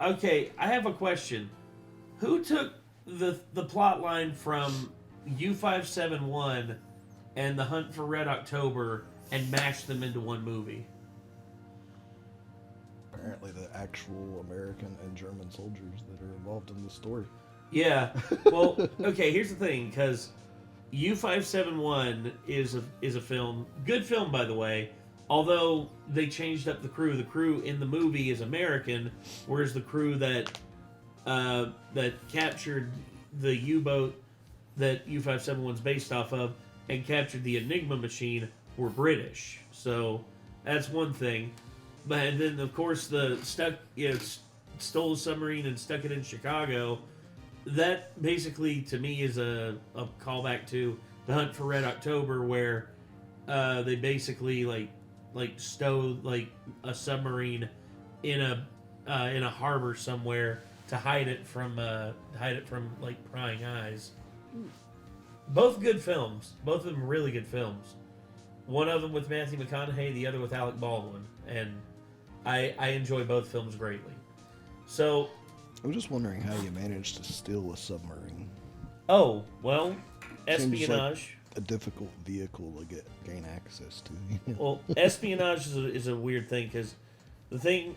Okay, I have a question. Who took the plot line from U-571 and The Hunt for Red October and mashed them into one movie? Apparently the actual American and German soldiers that are involved in the story. Yeah. Well, okay, here's the thing, because U-571 is a film, good film, by the way, although they changed up the crew. The crew in the movie is American, whereas the crew that captured the U-boat that U-571 is based off of and captured the Enigma machine were British. So that's one thing. But then, of course, stole a submarine and stuck it in Chicago. That basically, to me, is a callback to The Hunt for Red October, where they basically like stowed like a submarine in a harbor somewhere to hide it from like prying eyes. Both good films. Both of them really good films. One of them with Matthew McConaughey, the other with Alec Baldwin, and I enjoy both films greatly. So I'm just wondering how you managed to steal a submarine. Oh, well, espionage. Like a difficult vehicle to gain access to. Well, espionage is a weird thing, because the thing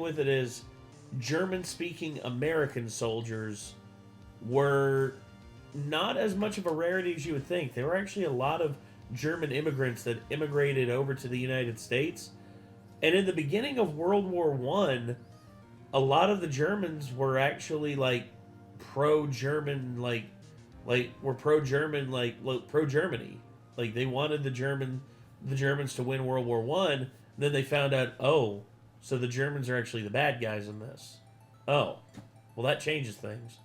with it is German-speaking American soldiers were not as much of a rarity as you would think. There were actually a lot of German immigrants that immigrated over to the United States. And in the beginning of World War I, a lot of the Germans were actually like pro-German, pro-Germany. Like they wanted the Germans to win World War I. Then they found out, oh, so the Germans are actually the bad guys in this. Oh, well, that changes things.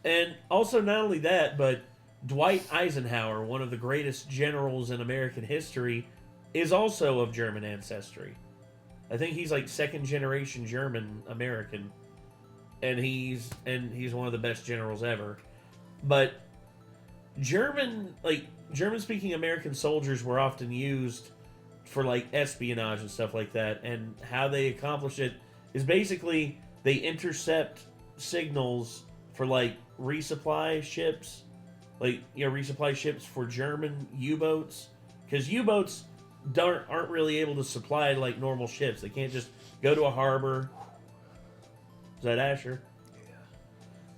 And also, not only that, but Dwight Eisenhower, one of the greatest generals in American history, is also of German ancestry. I think he's like second generation German American, and he's one of the best generals ever. But German speaking American soldiers were often used for like espionage and stuff like that, and how they accomplish it is basically they intercept signals for like resupply ships, resupply ships for German U-boats, because U-boats aren't really able to supply like normal ships. They can't just go to a harbor. Is that Asher? Yeah.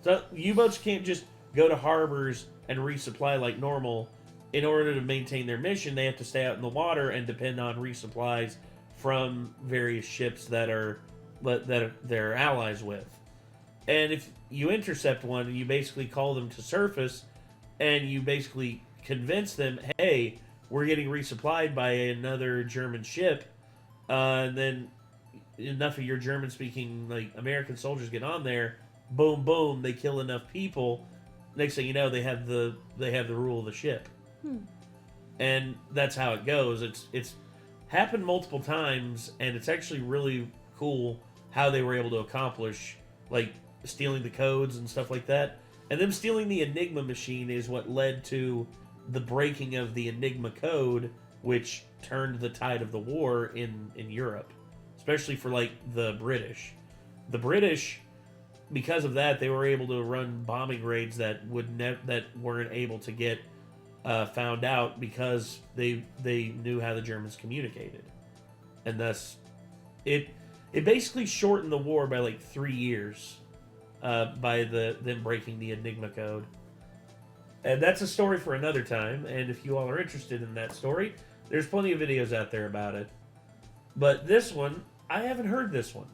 So U-boats can't just go to harbors and resupply like normal. In order to maintain their mission, they have to stay out in the water and depend on resupplies from various ships that they're allies with. And if you intercept one, you basically call them to surface, and you basically convince them, hey, we're getting resupplied by another German ship, and then enough of your German-speaking like American soldiers get on there, boom, boom, they kill enough people. Next thing you know, they have the rule of the ship. And that's how it goes. It's happened multiple times, and it's actually really cool how they were able to accomplish like stealing the codes and stuff like that. And them stealing the Enigma machine is what led to the breaking of the Enigma code, which turned the tide of the war in Europe, especially for like the British. The British, because of that, they were able to run bombing raids that weren't able to get found out, because they knew how the Germans communicated, and thus it basically shortened the war by like 3 years by them breaking the Enigma code. And that's a story for another time, and if you all are interested in that story, there's plenty of videos out there about it. But this one, I haven't heard this one,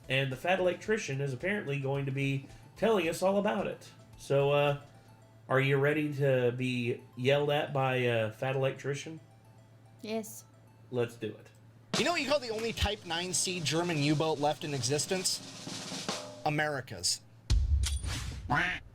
and the Fat Electrician is apparently going to be telling us all about it. So are you ready to be yelled at by a Fat Electrician? Yes. Let's do it. You know what you call the only Type 9C German U-boat left in existence? America's.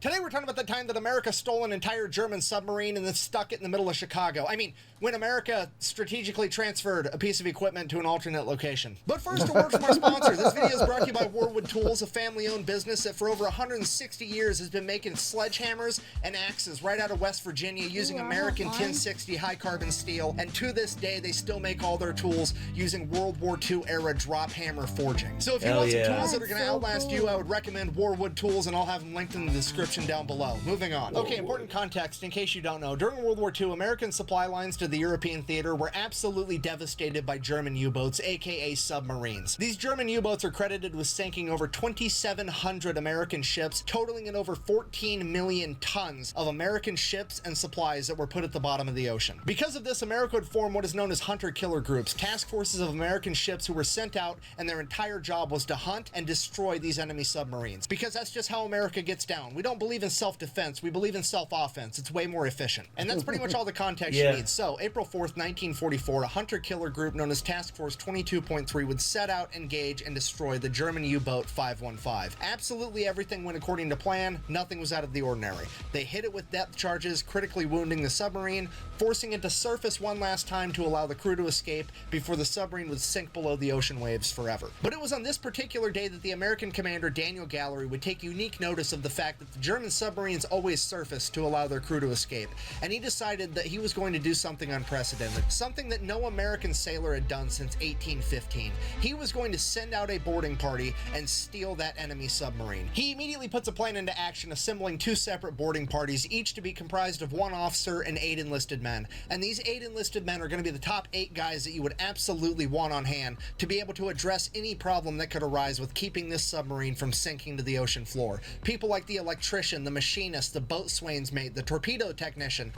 Today we're talking about the time that America stole an entire German submarine and then stuck it in the middle of Chicago. I mean, when America strategically transferred a piece of equipment to an alternate location. But first, a word from our sponsor. This video is brought to you by Warwood Tools, a family-owned business that for over 160 years has been making sledgehammers and axes right out of West Virginia using American 1060 high-carbon steel. And to this day, they still make all their tools using World War II era drop hammer forging. So if you want some tools that are going to outlast you, I would recommend Warwood Tools, and I'll have them linked in the description down below. Moving on. Okay, important context in case you don't know. During World War II, American supply lines to the European theater were absolutely devastated by German U-boats, aka submarines. These German U-boats are credited with sinking over 2,700 American ships, totaling in over 14 million tons of American ships and supplies that were put at the bottom of the ocean. Because of this, America would form what is known as hunter-killer groups, task forces of American ships who were sent out, and their entire job was to hunt and destroy these enemy submarines. Because that's just how America gets down. We don't believe in self-defense, we believe in self-offense. It's way more efficient. And that's pretty much all the context you need. So, April 4th, 1944, a hunter-killer group known as Task Force 22.3 would set out, engage, and destroy the German U-boat 515. Absolutely everything went according to plan. Nothing was out of the ordinary. They hit it with depth charges, critically wounding the submarine, forcing it to surface one last time to allow the crew to escape before the submarine would sink below the ocean waves forever. But it was on this particular day that the American commander Daniel Gallery would take unique notice of the fact that the German submarines always surfaced to allow their crew to escape, and he decided that he was going to do something unprecedented, something that no American sailor had done since 1815. He was going to send out a boarding party and steal that enemy submarine. He immediately puts a plan into action, assembling two separate boarding parties, each to be comprised of one officer and 8 enlisted men. And these 8 enlisted men are going to be the top 8 guys that you would absolutely want on hand to be able to address any problem that could arise with keeping this submarine from sinking to the ocean floor. People like the electrician, the machinist, the boatswain's mate, the torpedo technician,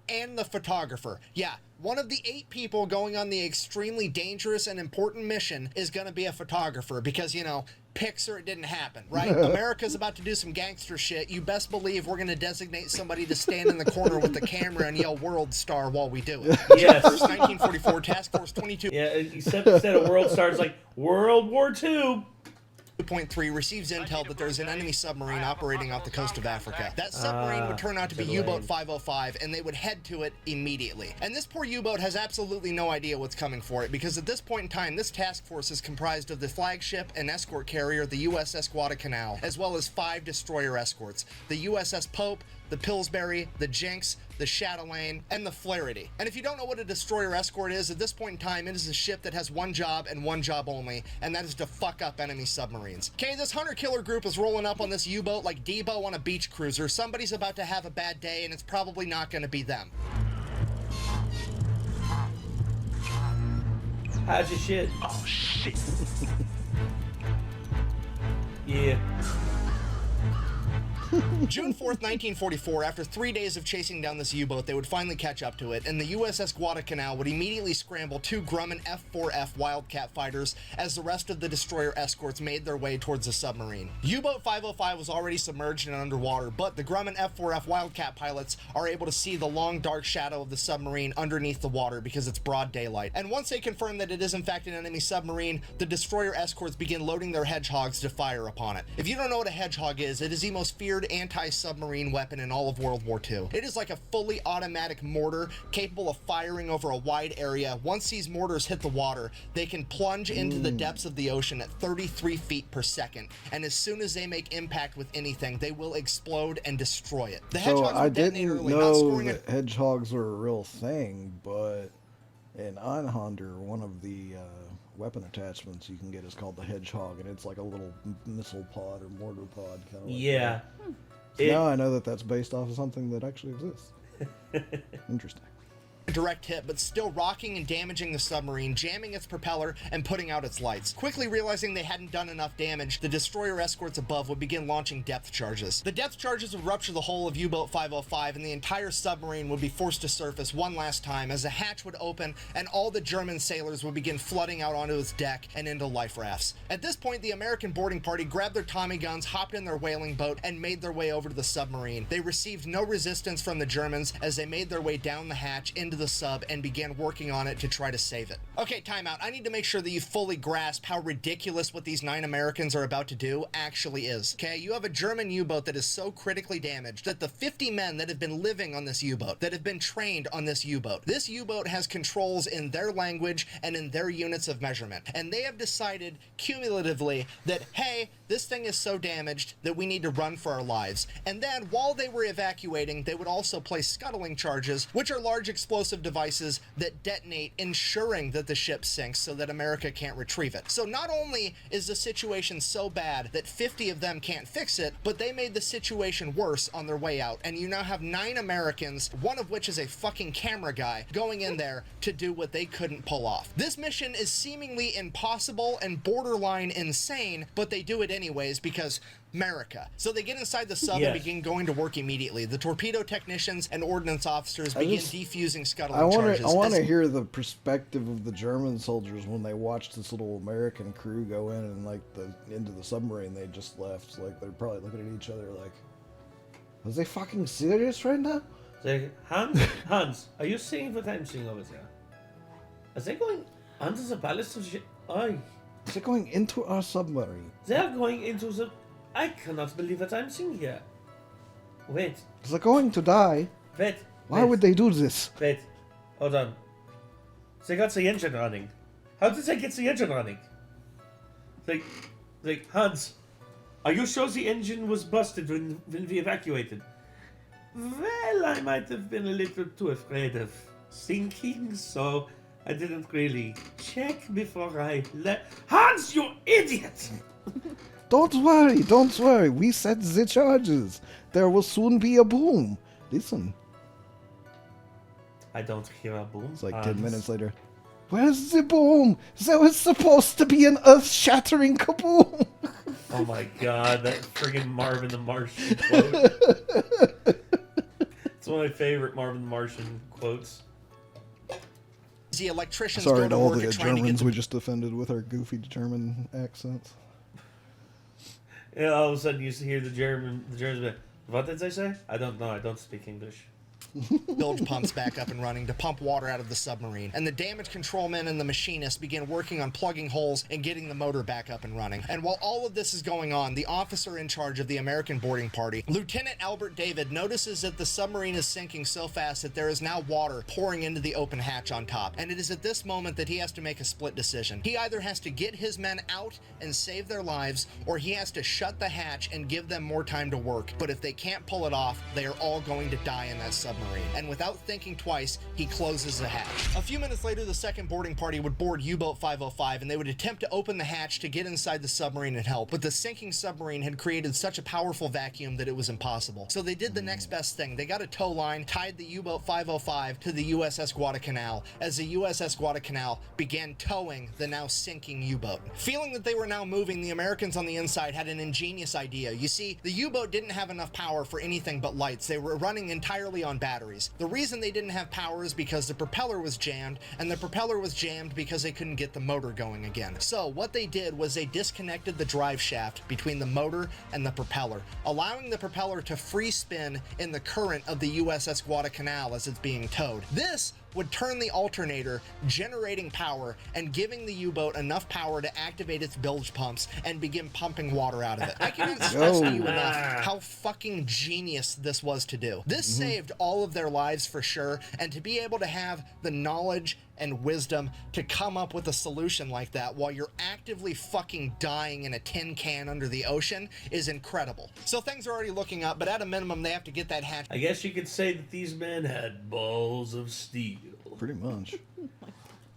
and the photographer. Yeah, one of the 8 people going on the extremely dangerous and important mission is going to be a photographer because, you know, pics or it didn't happen, right? America's about to do some gangster shit. You best believe we're going to designate somebody to stand in the corner with the camera and yell World Star while we do it. Yes. 1944, Task Force 22. Yeah, except instead of World Star, it's like World War II. 2.3 receives intel that there's an enemy submarine operating off the coast of Africa. That submarine would turn out to be U-boat 505, and they would head to it immediately. And this poor U-boat has absolutely no idea what's coming for it, because at this point in time, this task force is comprised of the flagship and escort carrier, the USS Guadalcanal, as well as 5 destroyer escorts, the USS Pope, the Pillsbury, the Jinx, the Chatelaine, and the Flaherty. And if you don't know what a destroyer escort is, at this point in time, it is a ship that has one job and one job only, and that is to fuck up enemy submarines. Okay, this hunter-killer group is rolling up on this U-boat like Debo on a beach cruiser. Somebody's about to have a bad day, and it's probably not going to be them. How's your shit? Oh, shit. Yeah. June 4th, 1944, after 3 days of chasing down this U-boat, they would finally catch up to it, and the USS Guadalcanal would immediately scramble 2 Grumman F-4F Wildcat fighters as the rest of the destroyer escorts made their way towards the submarine. U-boat 505 was already submerged and underwater, but the Grumman F-4F Wildcat pilots are able to see the long dark shadow of the submarine underneath the water because it's broad daylight. And once they confirm that it is in fact an enemy submarine, the destroyer escorts begin loading their hedgehogs to fire upon it. If you don't know what a hedgehog is, it is the most feared anti-submarine weapon in all of World War II. It is like a fully automatic mortar capable of firing over a wide area. Once these mortars hit the water, they can plunge into the depths of the ocean at 33 feet per second. And as soon as they make impact with anything, they will explode and destroy it. The hedgehogs I detonate didn't early, know that hedgehogs were a real thing, but in Einhander, one of the weapon attachments you can get is called the hedgehog, and it's like a little missile pod or mortar pod kind of. Yeah. So now I know that that's based off of something that actually exists. Interesting. Direct hit, but still rocking and damaging the submarine, jamming its propeller and putting out its lights. Quickly realizing they hadn't done enough damage, the destroyer escorts above would begin launching depth charges. The depth charges would rupture the hull of U-boat 505, and the entire submarine would be forced to surface one last time as a hatch would open and all the German sailors would begin flooding out onto its deck and into life rafts. At this point, the American boarding party grabbed their Tommy guns, hopped in their whaling boat, and made their way over to the submarine. They received no resistance from the Germans as they made their way down the hatch into the the sub and began working on it to try to save it. Okay, timeout. I need to make sure that you fully grasp how ridiculous what these 9 Americans are about to do actually is. Okay, you have a German U-boat that is so critically damaged that the 50 men that have been living on this U-boat, that have been trained on this U-boat has controls in their language and in their units of measurement. And they have decided cumulatively that, hey, this thing is so damaged that we need to run for our lives. And then while they were evacuating, they would also place scuttling charges, which are large explosive devices that detonate, ensuring that the ship sinks so that America can't retrieve it. So not only is the situation so bad that 50 of them can't fix it, but they made the situation worse on their way out. And you now have 9 Americans, one of which is a fucking camera guy, going in there to do what they couldn't pull off. This mission is seemingly impossible and borderline insane, but they do it anyways because America. So they get inside the sub and begin going to work immediately. The torpedo technicians and ordnance officers begin defusing scuttling charges. I want to hear the perspective of the German soldiers when they watched this little American crew go in and into the submarine they just left. Like they're probably looking at each other like, are they fucking serious right now? Say, Hans, are you seeing what I'm seeing over there? Are they going under the ballast of ship? Aye. They're going into our submarine. They are going into the... I cannot believe what I'm seeing here. Wait. They're going to die. Wait. Why would they do this? Wait. Hold on. They got the engine running. How did they get the engine running? Like Hans, are you sure the engine was busted when we evacuated? Well, I might have been a little too afraid of sinking, so I didn't really check before I left. Hans, you idiot! Don't worry. We set the charges. There will soon be a boom. Listen. I don't hear a boom. It's like 10 minutes later. Where's the boom? There was supposed to be an earth-shattering kaboom. Oh my god, that friggin' Marvin the Martian quote. It's one of my favorite Marvin the Martian quotes. The electricians Sorry go to to all work the at trying to Germans get we just offended with our goofy German accents. And all of a sudden you hear the Germans be like, what did they say? I don't know, I don't speak English. bilge pumps back up and running to pump water out of the submarine, and the damage control men and the machinists begin working on plugging holes and getting the motor back up and running. And while all of this is going on, the officer in charge of the American boarding party, Lieutenant Albert David, notices that the submarine is sinking so fast that there is now water pouring into the open hatch on top. And it is at this moment that he has to make a split decision. He either has to get his men out and save their lives, or he has to shut the hatch and give them more time to work. But if they can't pull it off, they are all going to die in that submarine. And without thinking twice, he closes the hatch. A few minutes later, the second boarding party would board U-boat 505, and they would attempt to open the hatch to get inside the submarine and help, but the sinking submarine had created such a powerful vacuum that it was impossible. So they did the next best thing. They got a tow line, tied the U-boat 505 to the USS Guadalcanal, as the USS Guadalcanal began towing the now sinking U-boat. Feeling that they were now moving, the Americans on the inside had an ingenious idea. You see, the U-boat didn't have enough power for anything but lights. They were running entirely on batteries. The reason they didn't have power is because the propeller was jammed, and the propeller was jammed because they couldn't get the motor going again. So what they did was they disconnected the drive shaft between the motor and the propeller, allowing the propeller to free spin in the current of the USS Guadalcanal as it's being towed. This would turn the alternator, generating power and giving the U-boat enough power to activate its bilge pumps and begin pumping water out of it. I cannot stress to you enough how fucking genius this was to do. This saved all of their lives for sure, and to be able to have the knowledge and wisdom to come up with a solution like that while you're actively fucking dying in a tin can under the ocean is incredible. So things are already looking up, but at a minimum they have to get that hatch I guess you could say that these men had balls of steel. Pretty much.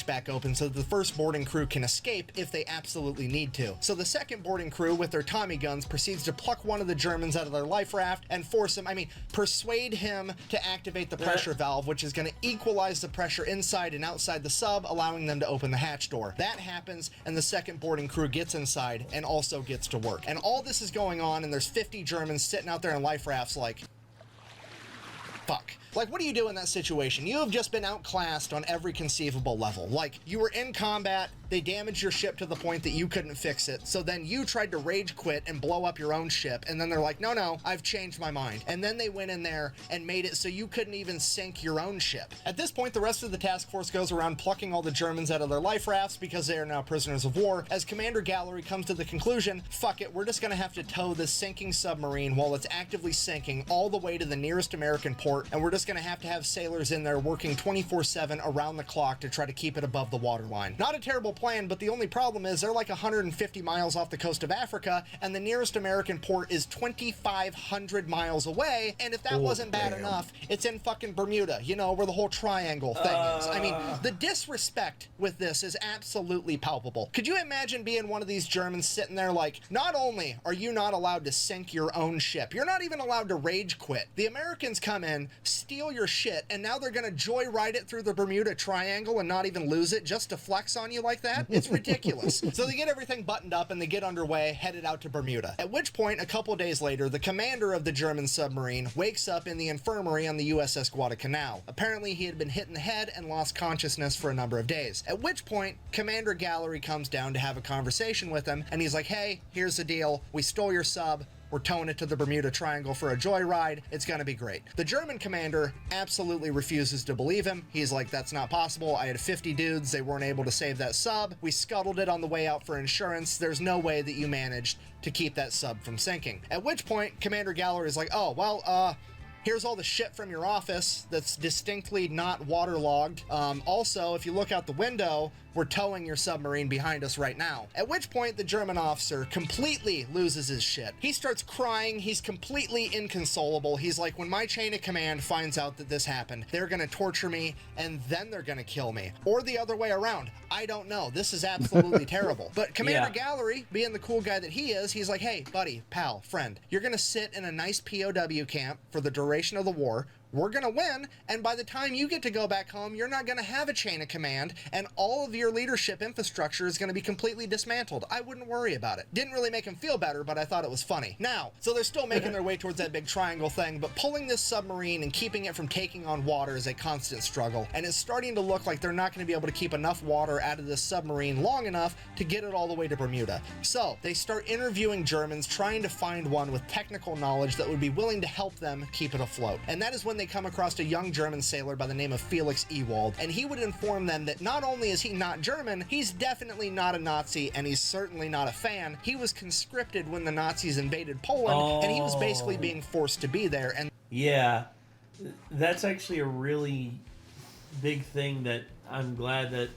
back open so that the first boarding crew can escape if they absolutely need to. So the second boarding crew with their Tommy guns proceeds to pluck one of the Germans out of their life raft and force him, persuade him to activate the pressure valve, which is going to equalize the pressure inside and outside the sub, allowing them to open the hatch door. That happens, and the second boarding crew gets inside and also gets to work. And all this is going on, and there's 50 Germans sitting out there in life rafts like, fuck. Like, what do you do in that situation? You have just been outclassed on every conceivable level. Like, you were in combat, they damaged your ship to the point that you couldn't fix it, so then you tried to rage quit and blow up your own ship, and then they're like, no, I've changed my mind. And then they went in there and made it so you couldn't even sink your own ship. At this point, the rest of the task force goes around plucking all the Germans out of their life rafts because they are now prisoners of war, as Commander Gallery comes to the conclusion, fuck it, we're just gonna have to tow this sinking submarine while it's actively sinking all the way to the nearest American port, and we're just gonna have to have sailors in there working 24/7 around the clock to try to keep it above the waterline. Not a terrible plan, but the only problem is they're like 150 miles off the coast of Africa, and the nearest American port is 2,500 miles away, and if that wasn't bad enough, it's in fucking Bermuda, you know, where the whole triangle thing is. I mean, the disrespect with this is absolutely palpable. Could you imagine being one of these Germans sitting there like, not only are you not allowed to sink your own ship, you're not even allowed to rage quit. The Americans come in, steal your shit, and now they're gonna joyride it through the Bermuda Triangle and not even lose it just to flex on you like that? It's ridiculous. So they get everything buttoned up and they get underway, headed out to Bermuda. At which point, a couple days later, the commander of the German submarine wakes up in the infirmary on the USS Guadalcanal. Apparently, he had been hit in the head and lost consciousness for a number of days. At which point, Commander Gallery comes down to have a conversation with him, and he's like, hey, here's the deal. We stole your sub. We're towing it to the Bermuda Triangle for a joyride. It's gonna be great. The German commander absolutely refuses to believe him. He's like, that's not possible. I had 50 dudes. They weren't able to save that sub. We scuttled it on the way out for insurance. There's no way that you managed to keep that sub from sinking. At which point, Commander Gallery is like, oh, well, here's all the shit from your office that's distinctly not waterlogged. Also, if you look out the window, we're towing your submarine behind us right now. At which point, the German officer completely loses his shit. He starts crying. He's completely inconsolable. He's like, when my chain of command finds out that this happened, they're gonna torture me and then they're gonna kill me. Or the other way around. I don't know. This is absolutely terrible. But Commander Gallery, being the cool guy that he is, he's like, hey, buddy, pal, friend, you're gonna sit in a nice POW camp for the duration of the war. We're gonna win, and by the time you get to go back home, you're not gonna have a chain of command, and all of your leadership infrastructure is gonna be completely dismantled. I wouldn't worry about it. Didn't really make him feel better, but I thought it was funny. Now, so they're still making their way towards that big triangle thing, but pulling this submarine and keeping it from taking on water is a constant struggle, and it's starting to look like they're not gonna be able to keep enough water out of this submarine long enough to get it all the way to Bermuda. So, they start interviewing Germans, trying to find one with technical knowledge that would be willing to help them keep it afloat. And that is when they come across a young German sailor by the name of Felix Ewald, and he would inform them that not only is he not German, he's definitely not a Nazi, and he's certainly not a fan. He was conscripted when the Nazis invaded Poland, and he was basically being forced to be there. And yeah, that's actually a really big thing that I'm glad that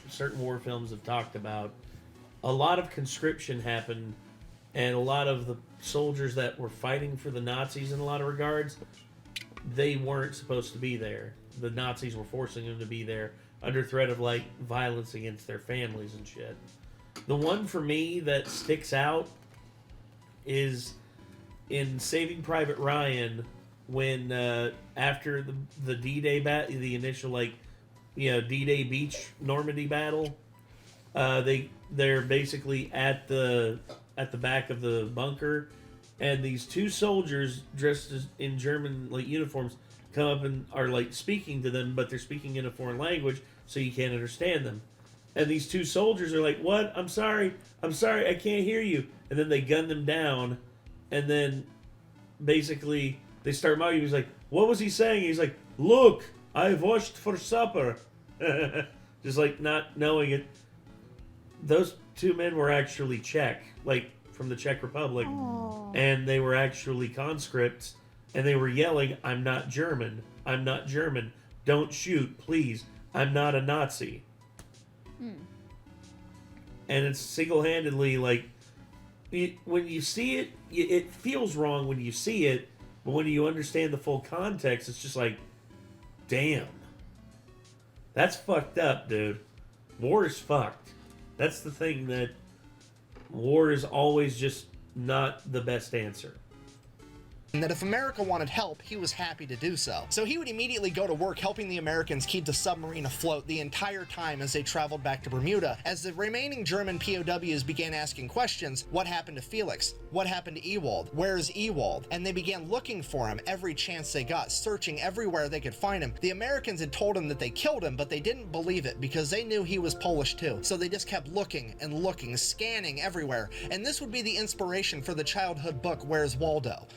certain war films have talked about. A lot of conscription happened, and a lot of the soldiers that were fighting for the Nazis in a lot of regards, they weren't supposed to be there. The Nazis were forcing them to be there under threat of like violence against their families and shit. The one for me that sticks out is in Saving Private Ryan, when after the D-Day the initial D-Day Beach Normandy battle, they're basically at the back of the bunker. And these two soldiers dressed in German uniforms come up and are speaking to them, but they're speaking in a foreign language, so you can't understand them. And these two soldiers are like, "What? I'm sorry, I can't hear you." And then they gun them down, and then basically they start mocking. He's like, "What was he saying?" He's like, "Look, I washed for supper," just not knowing it. Those two men were actually Czech, from the Czech Republic. Aww. And they were actually conscripts, and they were yelling, "I'm not German. I'm not German. Don't shoot, please. I'm not a Nazi." And it's single-handedly, when you see it, it feels wrong when you see it, but when you understand the full context, it's just like, damn. That's fucked up, dude. War is fucked. That's the thing that war is always just not the best answer. and that if America wanted help, he was happy to do so. So he would immediately go to work helping the Americans keep the submarine afloat the entire time as they traveled back to Bermuda. As the remaining German POWs began asking questions, what happened to Felix? What happened to Ewald? Where's Ewald? And they began looking for him every chance they got, searching everywhere they could find him. The Americans had told him that they killed him, but they didn't believe it because they knew he was Polish too. So they just kept looking and looking, scanning everywhere. And this would be the inspiration for the childhood book, Where's Waldo?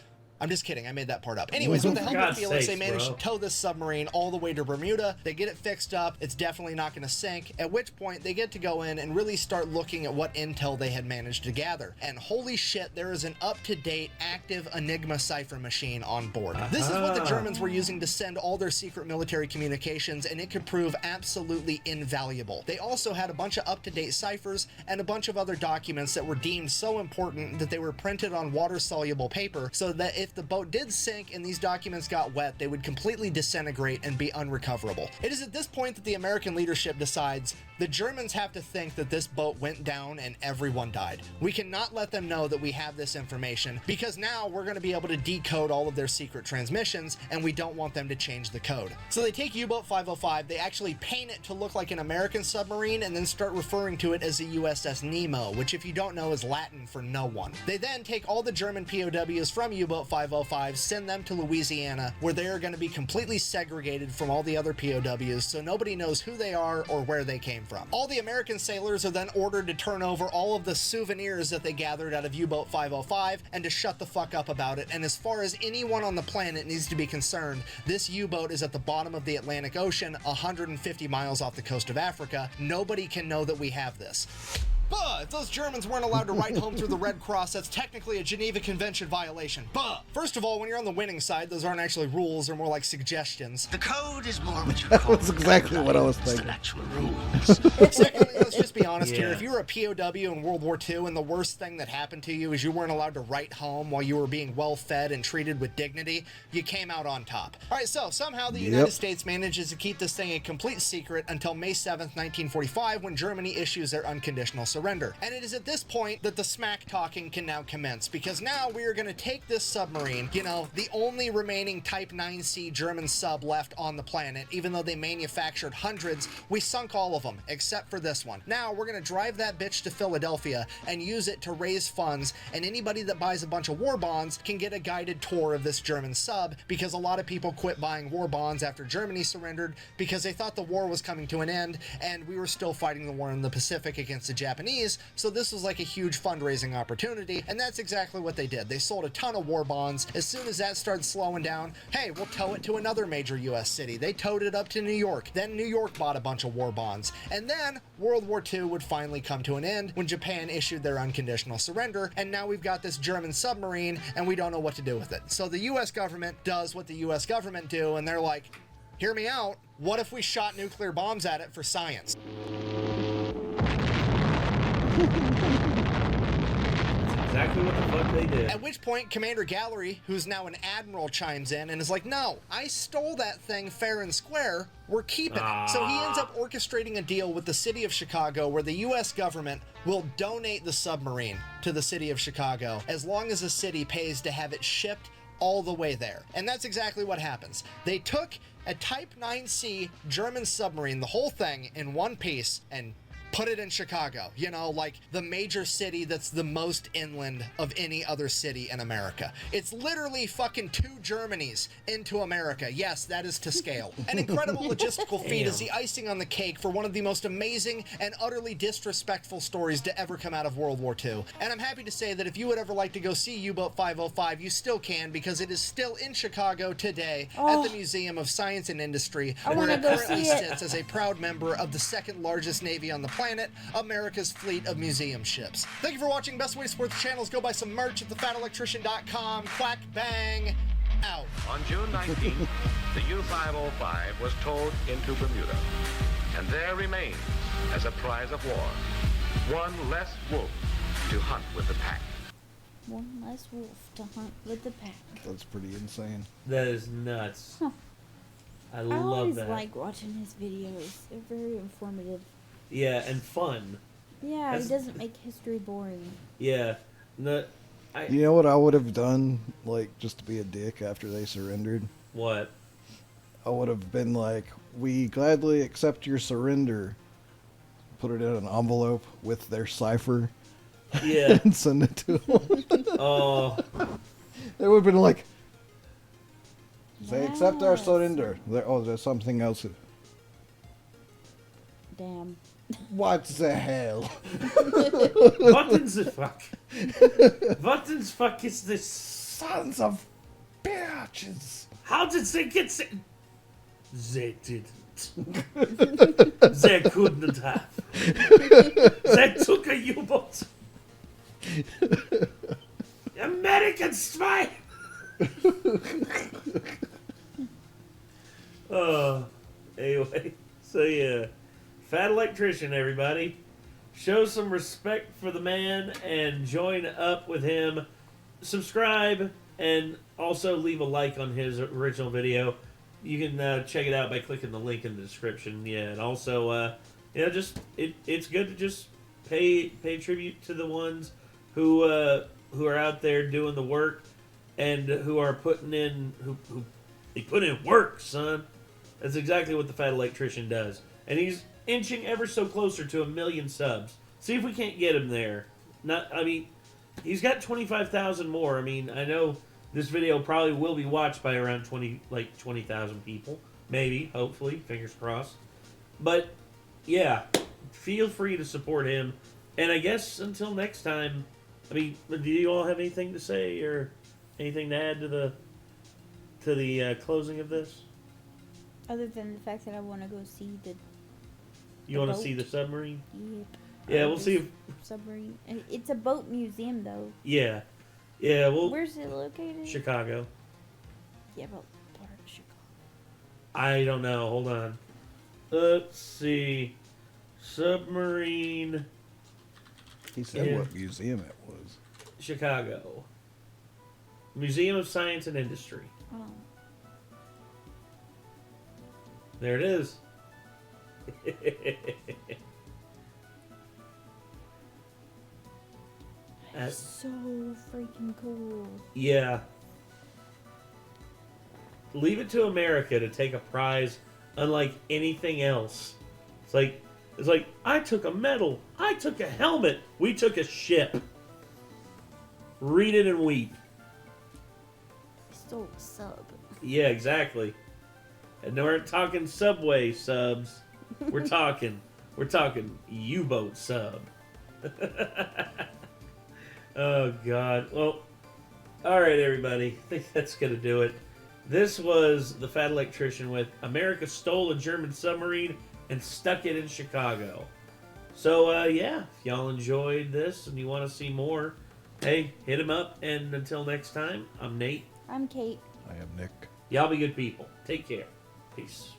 I'm just kidding, I made that part up. Anyways, with the help of Felix, they managed to tow this submarine all the way to Bermuda. They get it fixed up. It's definitely not going to sink, at which point they get to go in and really start looking at what intel they had managed to gather. And holy shit, there is an up-to-date active Enigma cipher machine on board. This is what the Germans were using to send all their secret military communications, and it could prove absolutely invaluable. They also had a bunch of up-to-date ciphers and a bunch of other documents that were deemed so important that they were printed on water-soluble paper so that if the boat did sink and these documents got wet, they would completely disintegrate and be unrecoverable. It is at this point that the American leadership decides the Germans have to think that this boat went down and everyone died. We cannot let them know that we have this information because now we're going to be able to decode all of their secret transmissions and we don't want them to change the code. So they take U-Boat 505, they actually paint it to look like an American submarine and then start referring to it as the USS Nemo, which if you don't know is Latin for no one. They then take all the German POWs from U-Boat 505, send them to Louisiana, where they are going to be completely segregated from all the other POWs, so nobody knows who they are or where they came from. All the American sailors are then ordered to turn over all of the souvenirs that they gathered out of U-Boat 505 and to shut the fuck up about it. And as far as anyone on the planet needs to be concerned, this U-boat is at the bottom of the Atlantic Ocean, 150 miles off the coast of Africa. Nobody can know that we have this. If those Germans weren't allowed to write home through the Red Cross, that's technically a Geneva Convention violation. First of all, when you're on the winning side, those aren't actually rules, they're more like suggestions. The code is more what you That call was exactly what I was guidelines thinking. than actual rules. Secondly, let's just be honest here. Yeah. If you were a POW in World War II and the worst thing that happened to you is you weren't allowed to write home while you were being well fed and treated with dignity, you came out on top. All right, so somehow the United States manages to keep this thing a complete secret until May 7th, 1945, when Germany issues their unconditional surrender. And it is at this point that the smack talking can now commence, because now we are going to take this submarine, you know, the only remaining Type 9C German sub left on the planet, even though they manufactured hundreds, we sunk all of them, except for this one. Now we're going to drive that bitch to Philadelphia and use it to raise funds, and anybody that buys a bunch of war bonds can get a guided tour of this German sub, because a lot of people quit buying war bonds after Germany surrendered because they thought the war was coming to an end and we were still fighting the war in the Pacific against the Japanese. So this was like a huge fundraising opportunity, and that's exactly what they did. They sold a ton of war bonds. As soon as that started slowing down, hey, we'll tow it to another major US city. They towed it up to New York. Then New York bought a bunch of war bonds. And then World War II would finally come to an end when Japan issued their unconditional surrender, and now we've got this German submarine and we don't know what to do with it. So the US government does what the US government do, and they're like, hear me out, what if we shot nuclear bombs at it for science? Exactly what the fuck they did. At which point, Commander Gallery, who's now an admiral, chimes in and is like, no, I stole that thing fair and square. We're keeping it. So he ends up orchestrating a deal with the city of Chicago where the U.S. government will donate the submarine to the city of Chicago as long as the city pays to have it shipped all the way there. And that's exactly what happens. They took a Type 9C German submarine, the whole thing, in one piece, and put it in Chicago, you know, like the major city that's the most inland of any other city in America. It's literally fucking 2 Germanys into America. Yes, that is to scale. An incredible logistical feat is the icing on the cake for one of the most amazing and utterly disrespectful stories to ever come out of World War II. And I'm happy to say that if you would ever like to go see U-Boat 505, you still can, because it is still in Chicago today at the Museum of Science and Industry, where it currently sits as a proud member of the second largest navy on the planet, America's fleet of museum ships. Thank you for watching. Best way to support the channel is go buy some merch at thefatelectrician.com. Quack bang out. On June 19th, the U-505 was towed into Bermuda, and there remains as a prize of war. One less wolf to hunt with the pack. One less wolf to hunt with the pack. That's pretty insane. That is nuts. Huh. I I love always that. like watching his videos. They're very informative. Yeah, and fun. Yeah, That's- he doesn't make history boring. Yeah. You know what I would have done, like, just to be a dick after they surrendered? What? I would have been like, we gladly accept your surrender. Put it in an envelope with their cipher. Yeah. And send it to them. Oh. They would have been like, they accept our Yes. surrender. There's something else. Damn. What the hell? What in the fuck? What in the fuck is this? Sons of bitches. How did they get... They didn't. They couldn't have. They took a U-boat. American swine! Anyway, so yeah. Fat Electrician, everybody. Show some respect for the man and join up with him. Subscribe and also leave a like on his original video. You can check it out by clicking the link in the description. Yeah, and also, it's good to just pay tribute to the ones who are out there doing the work and who are putting in they put in work, son. That's exactly what the Fat Electrician does, and he's inching ever so closer to 1 million subs. See if we can't get him there. He's got 25,000 more. I mean, I know this video probably will be watched by around 20,000 people. Maybe, hopefully, fingers crossed. But, yeah, feel free to support him. And I guess until next time, I mean, do you all have anything to say or anything to add to the closing of this? Other than the fact that I want to go see the You want to boat? see the submarine? Yep. Yeah, we'll see if... Submarine. It's a boat museum, though. Yeah. Yeah, well... Where's it located? Chicago. Yeah, but part of Chicago. I don't know. Hold on. Let's see. Submarine... He said Yeah. what museum it was. Chicago. Museum of Science and Industry. Oh. There it is. That's so freaking cool. Yeah. Leave it to America to take a prize unlike anything else. It's like I took a medal. I took a helmet. We took a ship. Read it and weep. Stole a sub. Yeah, exactly. And we're not talking Subway subs. We're talking U-boat sub. Oh, God. Well, all right, everybody. I think that's going to do it. This was the Fat Electrician with America stole a German submarine and stuck it in Chicago. So, yeah, if y'all enjoyed this and you want to see more, hey, hit him up. And until next time, I'm Nate. I'm Kate. I am Nick. Y'all be good people. Take care. Peace.